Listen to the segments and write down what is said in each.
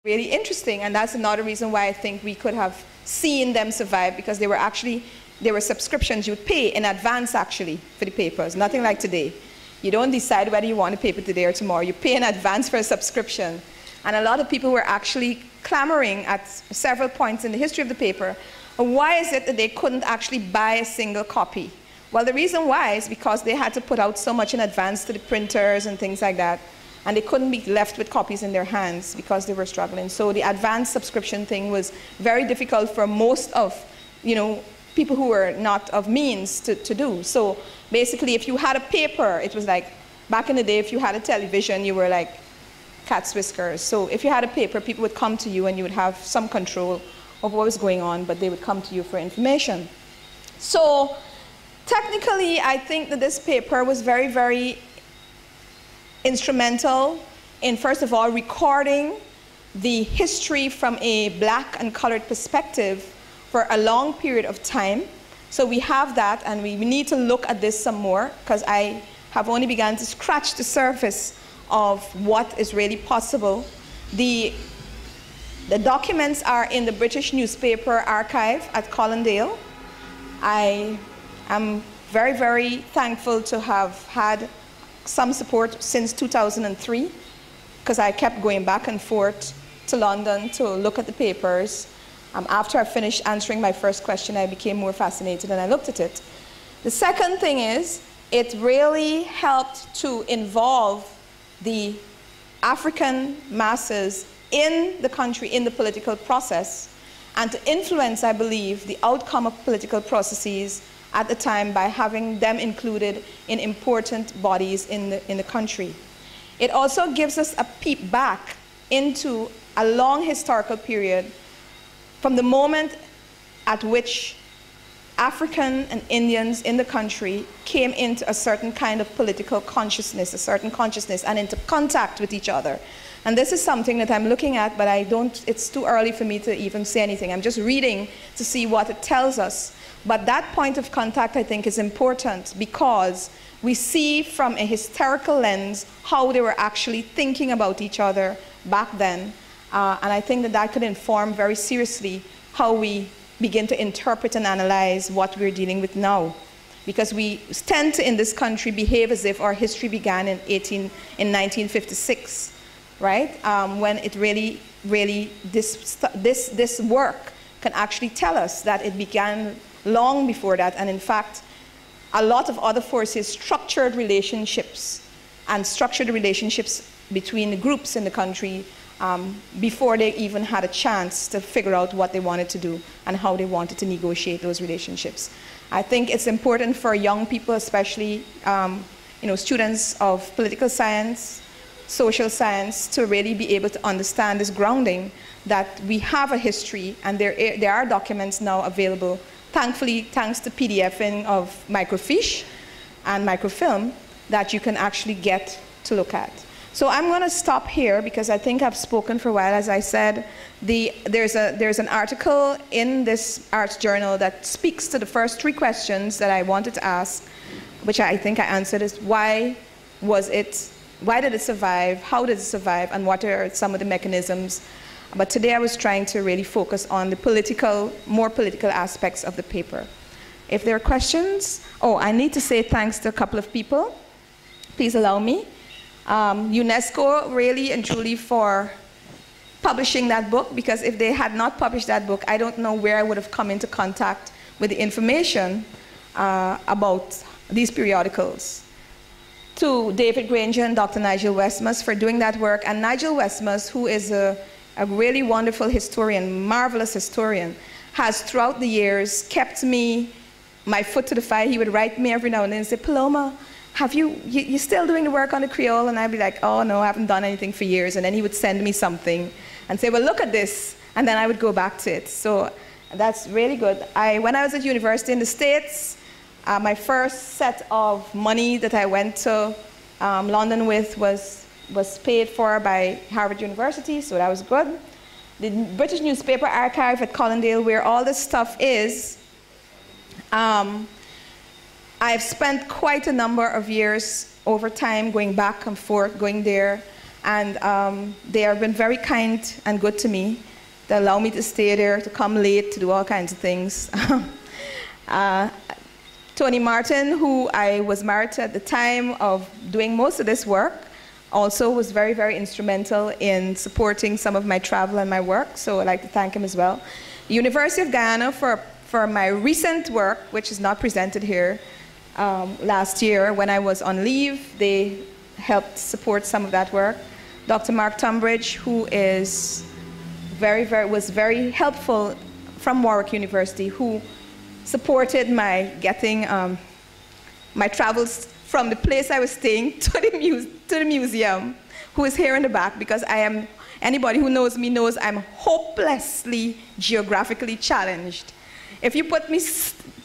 really interesting, and that's another reason why I think we could have seen them survive, because they were subscriptions. You would pay in advance actually for the papers, nothing like today. You don't decide whether you want a paper today or tomorrow. You pay in advance for a subscription. And a lot of people were actually clamoring at several points in the history of the paper, why is it that they couldn't actually buy a single copy? Well, the reason why is because they had to put out so much in advance to the printers and things like that, and they couldn't be left with copies in their hands because they were struggling. So the advanced subscription thing was very difficult for most of, people who were not of means to do. So basically, if you had a paper, it was like, back in the day, if you had a television, you were like cat's whiskers. So if you had a paper, people would come to you and you would have some control of what was going on, but they would come to you for information. So technically, I think that this paper was very, very instrumental in, first of all, recording the history from a black and colored perspective for a long period of time. So we have that, and we need to look at this some more, because I have only begun to scratch the surface of what is really possible. The documents are in the British Newspaper Archive at Colindale. I am very, very thankful to have had some support since 2003, because I kept going back and forth to London to look at the papers. After I finished answering my first question, I became more fascinated and I looked at it. The second thing is, it really helped to involve the African masses in the country, in the political process, and to influence, I believe, the outcome of political processes at the time by having them included in important bodies in the country. It also gives us a peep back into a long historical period from the moment at which African and Indians in the country came into a certain kind of political consciousness, a certain consciousness, and into contact with each other. And this is something that I'm looking at, but it's too early for me to even say anything. I'm just reading to see what it tells us. But that point of contact, I think, is important, because we see from a historical lens how they were actually thinking about each other back then. And I think that that could inform very seriously how we begin to interpret and analyze what we're dealing with now. Because we tend to, in this country, behave as if our history began in 1956, right? When it really, this work can actually tell us that it began long before that, and in fact, a lot of other forces structured relationships and structured the relationships between the groups in the country before they even had a chance to figure out what they wanted to do and how they wanted to negotiate those relationships. I think it's important for young people, especially students of political science, social science, to really be able to understand this grounding that we have a history, and there are documents now available, thankfully, thanks to PDFing of microfiche and microfilm, that you can actually get to look at. So I'm going to stop here because I think I've spoken for a while. As I said, there's an article in this arts journal that speaks to the first three questions that I wanted to ask, which I think I answered, is why did it survive, how did it survive, and what are some of the mechanisms. But today I was trying to really focus on the more political aspects of the paper. If there are questions, I need to say thanks to a couple of people. Please allow me. UNESCO, really and truly, for publishing that book, because if they had not published that book, I don't know where I would have come into contact with the information about these periodicals. To David Granger and Dr. Nigel Westmus for doing that work, and Nigel Westmus, who is a really wonderful historian, marvelous historian, has throughout the years kept my foot to the fire. He would write me every now and then and say, Paloma, you still doing the work on the Creole? And I'd be like, oh no, I haven't done anything for years. And then he would send me something and say, well, look at this. And then I would go back to it. So that's really good. When I was at university in the States, my first set of money that I went to London with was paid for by Harvard University, so that was good. The British Newspaper Archive at Colindale, where all this stuff is, I've spent quite a number of years over time going back and forth, going there. And they have been very kind and good to me. They allow me to stay there, to come late, to do all kinds of things. Tony Martin, who I was married to at the time of doing most of this work, also was very, very instrumental in supporting some of my travel and my work, so I'd like to thank him as well. The University of Guyana for my recent work, which is not presented here, last year when I was on leave, they helped support some of that work. Dr. Mark Tunbridge, who is was very helpful from Warwick University, who supported my getting my travels from the place I was staying to the museum, who is here in the back, because anybody who knows me knows I'm hopelessly geographically challenged. If you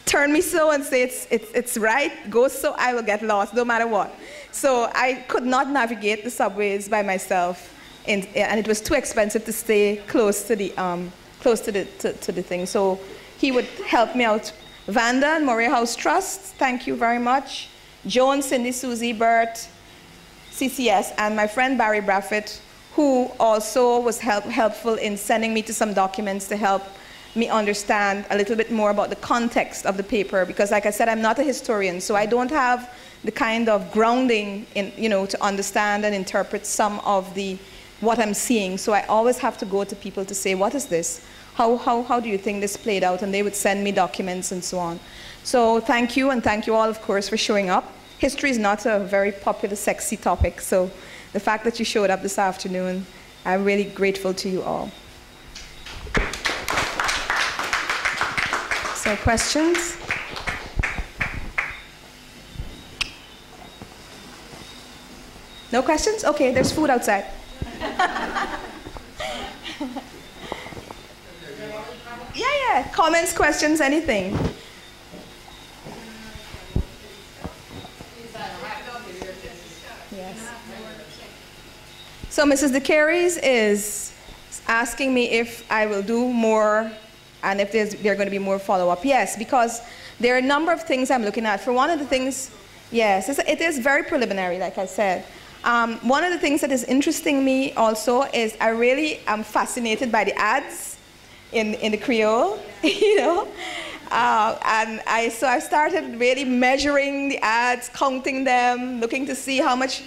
turn me so and say it's right, go so, I will get lost no matter what. So I could not navigate the subways by myself, and it was too expensive to stay close to the thing. So he would help me out. Vanda and Moray House Trust, thank you very much. Joan, Cindy, Susie, Bert, CCS, and my friend Barry Braffett, who also was helpful in sending me to some documents to help me understand a little bit more about the context of the paper, because like I said, I'm not a historian, so I don't have the kind of grounding in, to understand and interpret some of what I'm seeing. So I always have to go to people to say, what is this? How do you think this played out? And they would send me documents and so on. So thank you, and thank you all, of course, for showing up. History is not a very popular, sexy topic, so the fact that you showed up this afternoon, I'm really grateful to you all. So questions? No questions? Okay, there's food outside. Yeah, comments, questions, anything. Yes. So Mrs. DeCaries is asking me if I will do more and if there are going to be more follow-up. Yes, because there are a number of things I'm looking at. For one of the things, yes, it is very preliminary, like I said. One of the things that is interesting me also is I really am fascinated by the ads in the Creole, and so I started really measuring the ads, counting them, looking to see how much,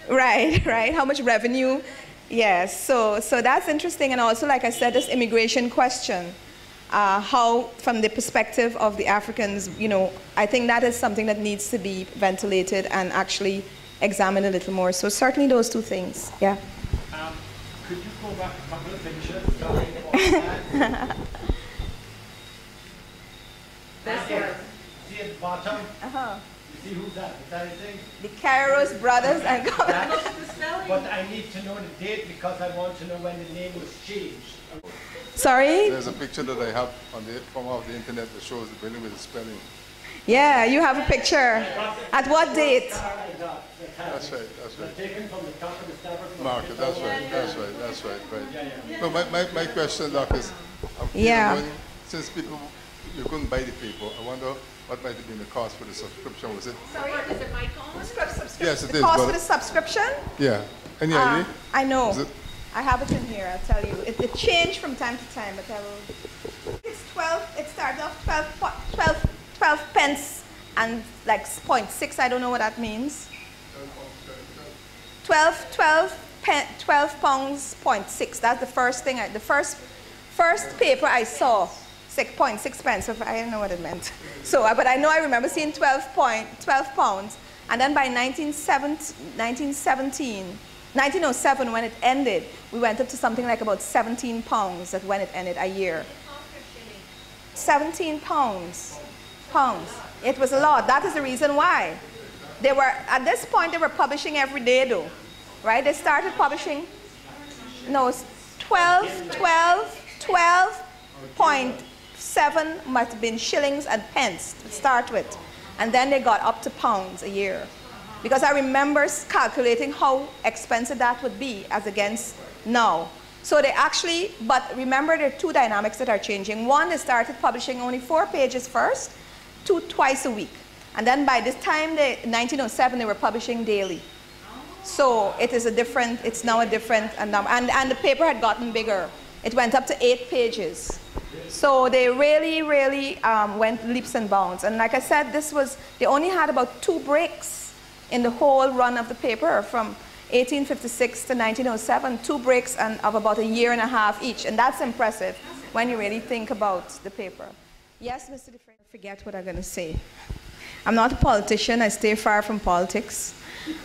how much revenue. Yes, so that's interesting, and also, like I said, this immigration question, how, from the perspective of the Africans, I think that is something that needs to be ventilated and actually examined a little more. So certainly those two things, yeah. Could you go back a couple of pictures? This one. See at the bottom? You see who's advertising? The Kairos brothers and But I need to know the date because I want to know when the name was changed. Sorry? There's a picture that I have from off the internet that shows the building with the spelling. Yeah, you have a picture. At what date? That's right. Taken from the top of the Stafford market, that's right. No, my question, Doc, is, since you couldn't buy the paper, I wonder what might have been the cost for the subscription. Was it? Sorry, is it mic on? Subscription. Yes, it is. The cost for the subscription? Yeah. Any idea? I know. I have it in here, I'll tell you. It changed from time to time, but I will. It's 12, it started off 12 pence and like 0.6, I don't know what that means. 12 pounds, 0.6. That's the first thing, the first paper I saw, 6.6 pence. I don't know what it meant. So, but I know I remember seeing 12 pounds. And then by 1907, when it ended, we went up to something like about 17 pounds. That when it ended, a year. 17 pounds. It was a lot. That is the reason why. They were, at this point, they were publishing every day though, right? They started publishing, no, 12.7 must have been shillings and pence to start with. And then they got up to pounds a year. Because I remember calculating how expensive that would be as against now. So they actually, but remember there are two dynamics that are changing. One, they started publishing only 4 pages first, twice a week. And then by this time, 1907, they were publishing daily. So it is a different, it's now a different number. And the paper had gotten bigger. It went up to 8 pages. So they really, really went leaps and bounds. And like I said, they only had about 2 breaks in the whole run of the paper from 1856 to 1907, 2 breaks of about a year and a half each. And that's impressive when you really think about the paper. Yes, Mr. DeFrey, I forget what I'm going to say. I'm not a politician. I stay far from politics.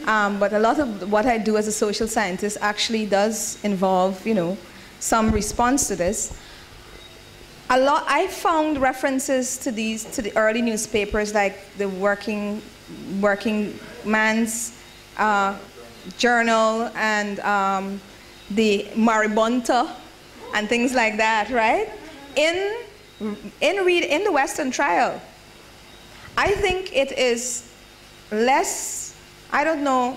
But a lot of what I do as a social scientist actually does involve, you know, some response to this. I found references to the early newspapers, like the Working Man's Journal and the Maribonta and things like that, right? In the Western Trial. I think it is less, I don't know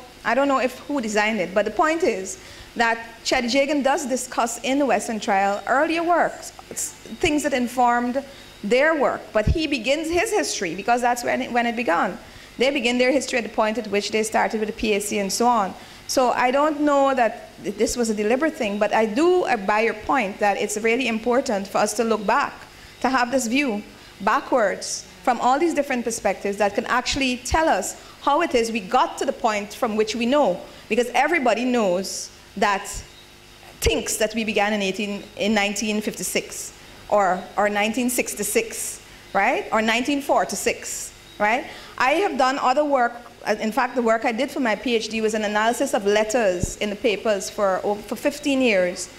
if who designed it, but the point is that Chadijagan does discuss in the Western Trial earlier works, things that informed their work, but he begins his history because that's when it began. They begin their history at the point at which they started with the PAC and so on. So I don't know that this was a deliberate thing, but I do buy your point that it's really important for us to look back, to have this view backwards from all these different perspectives that can actually tell us how it is we got to the point from which we know. Because everybody knows that, thinks that we began in 1956 or 1966, right? Or 1946, right? I have done other work. In fact, the work I did for my PhD was an analysis of letters in the papers for 15 years.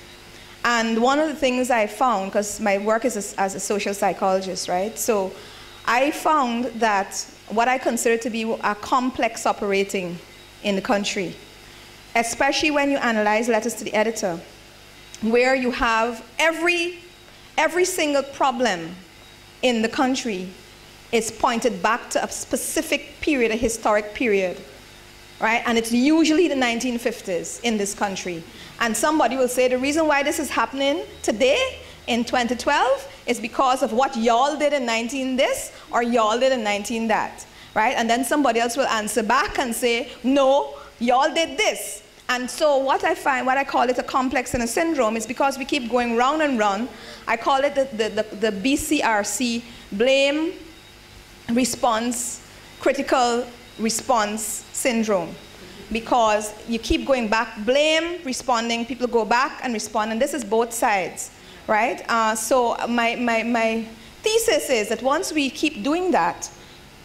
And one of the things I found, because my work is as a social psychologist, right? So I found that what I consider to be a complex operating in the country, especially when you analyze letters to the editor, where you have every single problem in the country is pointed back to a specific period, a historic period, right? And it's usually the 1950s in this country. And somebody will say the reason why this is happening today in 2012 is because of what y'all did in 19 this or y'all did in 19 that, right? And then somebody else will answer back and say, no, y'all did this. And so what I find, what I call it a complex and a syndrome is because we keep going round and round. I call it the BCRC, blame, response, critical response syndrome. Because you keep going back, blame, responding, people go back and respond, and this is both sides, right? So my thesis is that once we keep doing that,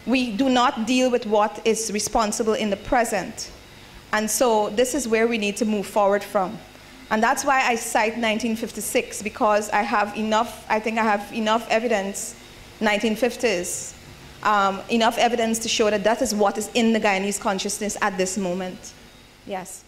we do not deal with what is responsible in the present. And so this is where we need to move forward from. And that's why I cite 1956, because I have enough, I think I have enough evidence, 1950s, enough evidence to show that that is what is in the Guyanese consciousness at this moment. Yes.